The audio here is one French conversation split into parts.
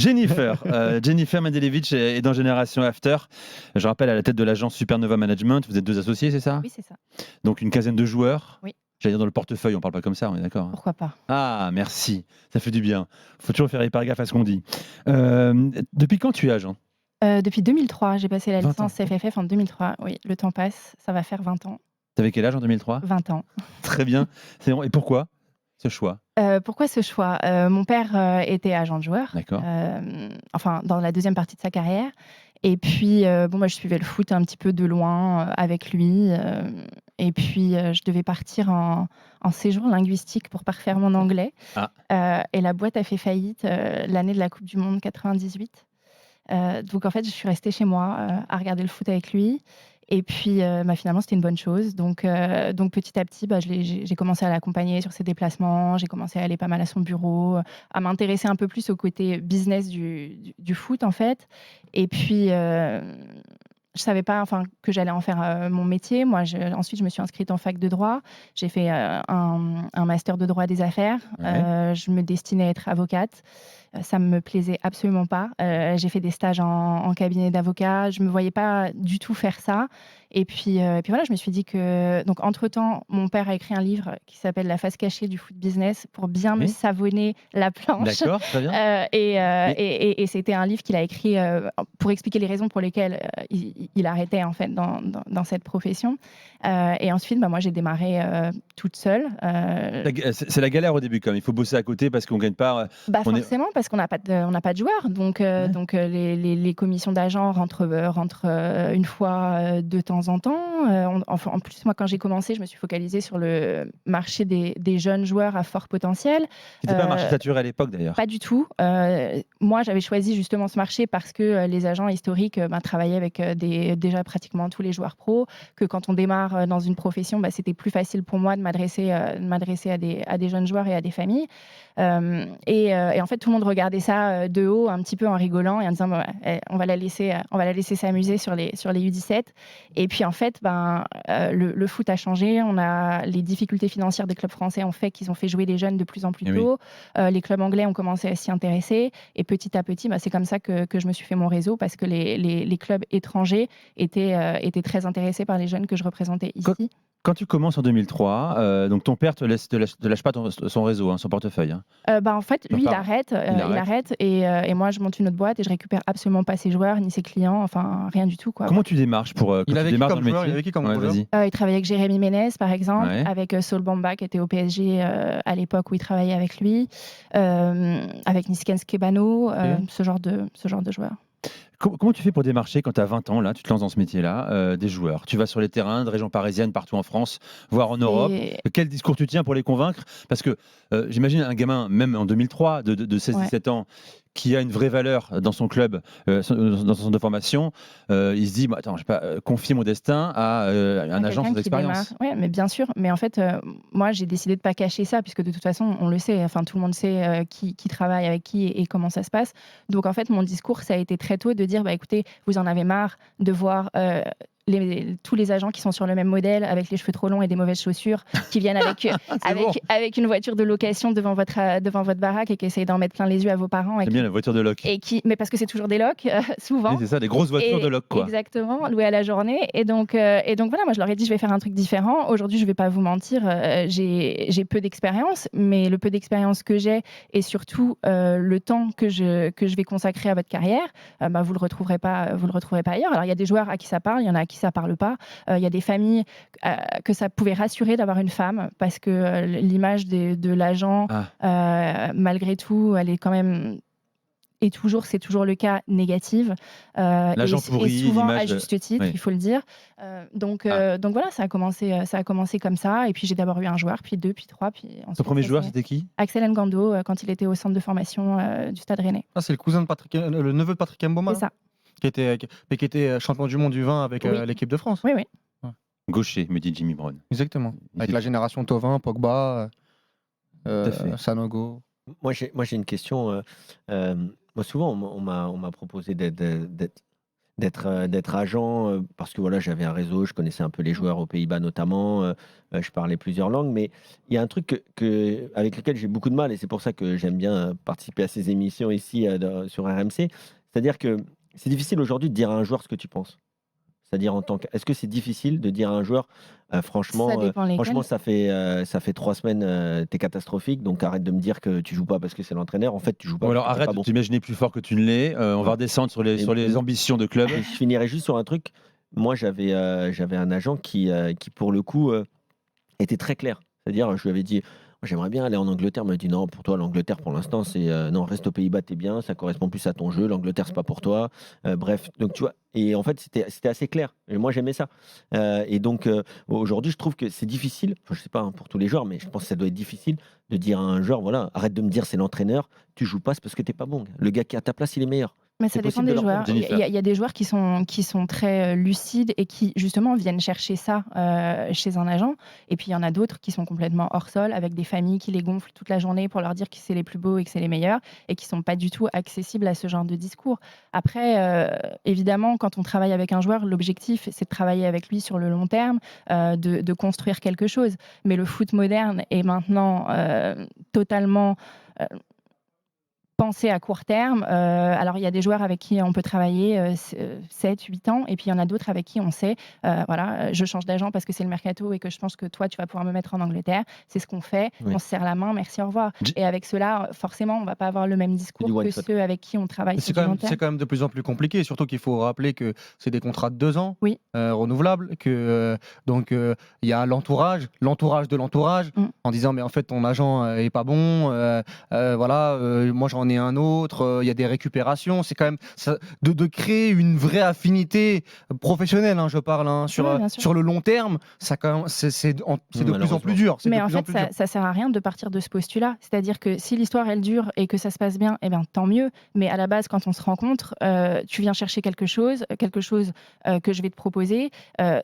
Jennifer Mandelevic est dans Génération After. Je rappelle, à la tête de l'agence Supernova Management, vous êtes 2 associés, c'est ça? Oui, c'est ça. Donc une quinzaine de joueurs. Oui. J'allais dire dans le portefeuille, on parle pas comme ça, on est d'accord, hein? Pourquoi pas? Ah, merci, ça fait du bien. Faut toujours faire hyper gaffe à ce qu'on dit. Depuis quand tu es agent? Depuis 2003, j'ai passé la 20 ans. licence CFFF en 2003. Oui, le temps passe, ça va faire 20 ans. Tu avais quel âge en 2003? 20 ans. Très bien. Et pourquoi ce choix? Pourquoi ce choix? Mon père, était agent de joueur, D'accord. enfin dans la deuxième partie de sa carrière et puis, bon, moi je suivais le foot un petit peu de loin, avec lui, et puis, je devais partir en séjour linguistique pour parfaire mon anglais, Ah. et la boîte a fait faillite, l'année de la coupe du monde 98. Donc en fait, je suis restée chez moi, à regarder le foot avec lui et puis, finalement, c'était une bonne chose. Donc petit à petit, j'ai commencé à l'accompagner sur ses déplacements, j'ai commencé à aller pas mal à son bureau, à m'intéresser un peu plus au côté business du foot, en fait et puis, je savais pas, enfin, que j'allais en faire, mon métier. Moi, ensuite, je me suis inscrite en fac de droit. J'ai fait, un master de droit des affaires. Ouais. Je me destinais à être avocate. Ça me plaisait absolument pas. J'ai fait des stages en cabinet d'avocat. Je me voyais pas du tout faire ça et puis voilà, je me suis dit que donc entre-temps, mon père a écrit un livre qui s'appelle «La face cachée du foot business» pour bien me Oui. savonner la planche. D'accord, très bien. Et c'était un livre qu'il a écrit, pour expliquer les raisons pour lesquelles, il arrêtait en fait dans cette profession. Et ensuite, moi j'ai démarré, toute seule. C'est la galère au début quand même. Il faut bosser à côté parce qu'on gagne pas, on est Forcément, parce qu'on n'a pas de joueurs, donc Ouais. les commissions d'agents rentrent, une fois, de temps en temps. En plus, moi, quand j'ai commencé, je me suis focalisée sur le marché des jeunes joueurs à fort potentiel. C'était pas un marché Heu saturé à l'époque d'ailleurs. Pas du tout. Moi, j'avais choisi justement ce marché parce que, les agents historiques, travaillaient avec, déjà pratiquement tous les joueurs pros, que quand on démarre, dans une profession, c'était plus facile pour moi de m'adresser à des jeunes joueurs et à des familles. Et en fait, tout le monde regardait ça, de haut, un petit peu en rigolant et en disant: «Bon, on va la laisser s'amuser sur les U17». Et puis en fait, le foot a changé. Les difficultés financières des clubs français ont fait qu'ils ont fait jouer les jeunes de plus en plus Eh oui. tôt. Les clubs anglais ont commencé à s'y intéresser et petit à petit, c'est comme ça que je me suis fait mon réseau parce que les clubs étrangers étaient très intéressés par les jeunes que je représentais Quand ici. quand tu commences en 2003, donc ton père te lâche pas son réseau, hein, son portefeuille, hein? En fait, Ton lui, père il il arrête. arrête et moi, je monte une autre boîte et je récupère absolument pas ses joueurs ni ses clients, enfin rien du tout, quoi. Comment tu démarches quand Il tu avait qui démarres dans comme le joueur? Il métier? avait qui comme Ouais, joueur? vas-y. Il travaille avec Jérémy Ménez, par exemple, Ouais. avec, Saul Bamba qui était au PSG, à l'époque où il travaillait avec lui, avec Niskens Kebano, OK. ce genre de joueurs. Comment tu fais pour démarcher quand tu as 20 ans, là, tu te lances dans ce métier-là, des joueurs? Tu vas sur les terrains de région parisienne, partout en France, voire en Europe. Et Quel discours tu tiens pour les convaincre? Parce que, j'imagine un gamin, même en 2003, de ouais. 16-17 ans, qui a une vraie valeur dans son club, dans son centre de formation, il se dit: «Bah, attends, je vais pas, confier mon destin à, un agent Quelqu'un sans qui démarre. expérience». Ouais, mais bien sûr. Mais en fait, moi, j'ai décidé de pas cacher ça puisque de toute façon, on le sait, enfin, tout le monde sait, qui travaille avec qui et comment ça se passe. Donc en fait, mon discours, ça a été très tôt de dire: écoutez, vous en avez marre de voir, tous les agents qui sont sur le même modèle, avec les cheveux trop longs et des mauvaises chaussures, qui viennent C'est bon. avec une voiture de location devant votre baraque et qui essayent d'en mettre plein les yeux à vos parents J'aime bien la voiture de loc. mais parce que c'est toujours des locs, Oui, souvent. c'est ça, des grosses voitures de loc, quoi. Exactement, loué à la journée et donc voilà, moi je leur ai dit: «Je vais faire un truc différent». Aujourd'hui, je vais pas vous mentir, j'ai peu d'expérience, mais le peu d'expérience que j'ai et surtout, le temps que je vais consacrer à votre carrière, vous le retrouverez pas ailleurs. Alors il y a des joueurs à qui ça parle, il y en a à qui ça parle pas. Il y a des familles, que ça pouvait rassurer d'avoir une femme parce que, l'image de l'agent, Ah, malgré tout, elle est quand même c'est toujours le cas, négative, l'agent et pourri, souvent à l'image, juste titre, oui. il faut le dire. Ah. Donc voilà, ça a commencé comme ça et puis j'ai d'abord eu un joueur, puis 2, puis 3, puis Ton ensuite premier ça joueur, s'est c'était qui? Axel Ngando, quand il était au centre de formation, du Stade Rennais. Ah, c'est le cousin de Patrick, le neveu de Patrick Mboma, C'est là? ça. Qui était champion du monde du vin avec, Oui. l'équipe de France? Oui, oui. Ouais, Gaucher, me dit Jimmy Brown. exactement. Il Avec sait la tout. génération Thauvin, Pogba, Tout à fait. Sanogo. Moi, j'ai une question. Moi, souvent, on m'a proposé d'être agent, parce que voilà, j'avais un réseau, je connaissais un peu les joueurs aux Pays-Bas notamment, je parlais plusieurs langues, mais il y a un truc avec lequel j'ai beaucoup de mal et c'est pour ça que j'aime bien participer à ces émissions ici, sur RMC. C'est-à-dire que c'est difficile aujourd'hui de dire à un joueur ce que tu penses. C'est-à-dire en tant que est-ce que c'est difficile de dire à un joueur, Ça dépend franchement lesquels. ça fait 3 semaines, tu es catastrophique, donc arrête de me dire que tu joues pas parce que c'est l'entraîneur. En fait, tu joues pas Ou parce alors que tu es arrête pas de bon. t'imaginer plus fort que tu ne l'es. On va Voilà. redescendre sur les, Et sur les ambitions de club. et je finirai juste sur un truc. Moi, j'avais un agent qui pour le coup, était très clair. C'est-à-dire, je lui avais dit: «Moi, j'aimerais bien aller en Angleterre». Il m'a dit: «Non, pour toi, l'Angleterre, pour l'instant, c'est, non, reste aux Pays-Bas, tu es bien, ça correspond plus à ton jeu. L'Angleterre, c'est pas pour toi». Bref, donc tu vois? Et en fait, c'était assez clair et moi, j'aimais ça. Et donc, aujourd'hui, je trouve que c'est difficile, enfin, je sais pas, hein, pour tous les joueurs, mais je pense que ça doit être difficile de dire à un joueur: «Voilà, arrête de me dire c'est l'entraîneur, tu joues pas, c'est parce que tu es pas bon. Le gars qui est à ta place, il est meilleur». Mais C'est ça dépend possible de des leur dire. joueurs. Il y Jennifer. a il y a des joueurs qui sont très, lucides et qui justement viennent chercher ça, chez un agent et puis il y en a d'autres qui sont complètement hors sol avec des familles qui les gonflent toute la journée pour leur dire que c'est les plus beaux et que c'est les meilleurs et qui sont pas du tout accessibles à ce genre de discours. Après, évidemment, quand on travaille avec un joueur, l'objectif, c'est de travailler avec lui sur le long terme, de construire quelque chose. Mais le foot moderne est maintenant, totalement, heu pensé à court terme. Alors il y a des joueurs avec qui on peut travailler, 7-8 ans et puis il y en a d'autres avec qui on sait, voilà, je change d'agent parce que c'est le mercato et que je pense que toi, tu vas pouvoir me mettre en Angleterre. C'est ce qu'on fait, Oui. on se serre la main, merci, au revoir. J Et avec ceux-là, forcément, on va pas avoir le même C'est du discours one que shot. ceux avec qui on travaille Mais sur du long terme. c'est quand même de plus en plus compliqué, surtout qu'il faut rappeler que c'est des contrats de 2 ans, Oui. renouvelables, que, donc il y a l'entourage de l'entourage, Mmh. en disant: «Mais en fait ton agent, est pas bon, voilà, moi j'en ai un autre», il y a des récupérations. C'est quand même ça de créer une vraie affinité professionnelle, hein, je parle, hein, Ouais, bien sûr. sur le long terme, ça quand même c'est de plus en Malheureusement. plus dur, c'est de Mais en plus en fait, plus dur. ça sert à rien de partir de ce postulat. C'est-à-dire que si l'histoire, elle dure et que ça se passe bien, eh bien, tant mieux. Mais à la base, quand on se rencontre, tu viens chercher quelque chose, que je vais te proposer.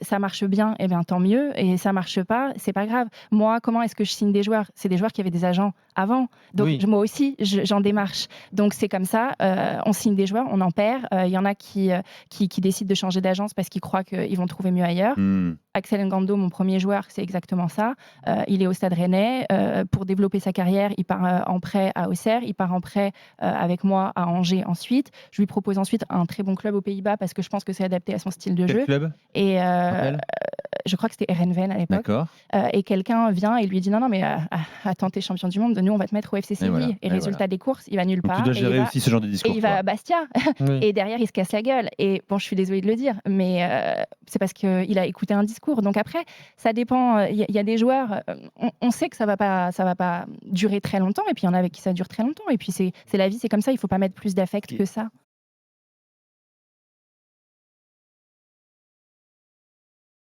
Ça marche bien, eh bien, tant mieux. Et ça marche pas, c'est pas grave. Moi, comment est-ce que je signe des joueurs? C'est des joueurs qui avaient des agents avant. Donc, Oui. moi aussi, j'en démarche. Donc, c'est comme ça. On signe des joueurs, on en perd. Il y en a qui décident de changer d'agence parce qu'ils croient qu'ils vont trouver mieux ailleurs. Hmm. Axel Ngando, mon premier joueur, c'est exactement ça. Il est au Stade Rennais. Pour développer sa carrière, il part en prêt à Auxerre. Il part en prêt avec moi à Angers ensuite. Je lui propose ensuite un très bon club aux Pays-Bas parce que je pense que c'est adapté à son style de Quel jeu. club? Et Rappel. je crois que c'était Erenven à l'époque. D'accord. Et quelqu'un vient et lui dit non, mais attends, t'es champion du monde, nous on va te mettre au FC Séville. voilà, Et et résultat voilà. des courses, il va nulle Donc tu part. dois Et gérer aussi ce genre de discours. il va toi. à Bastia. Oui. Et derrière, il se casse la gueule. Et bon, je suis désolée de le dire, mais c'est parce qu'il a écouté un discours. Donc après, ça dépend. Il y a des joueurs, on sait que ça va pas durer très longtemps. Et puis il y en a avec qui ça dure très longtemps. Et puis c'est la vie, c'est comme ça. Il faut pas mettre plus d'affect que ça.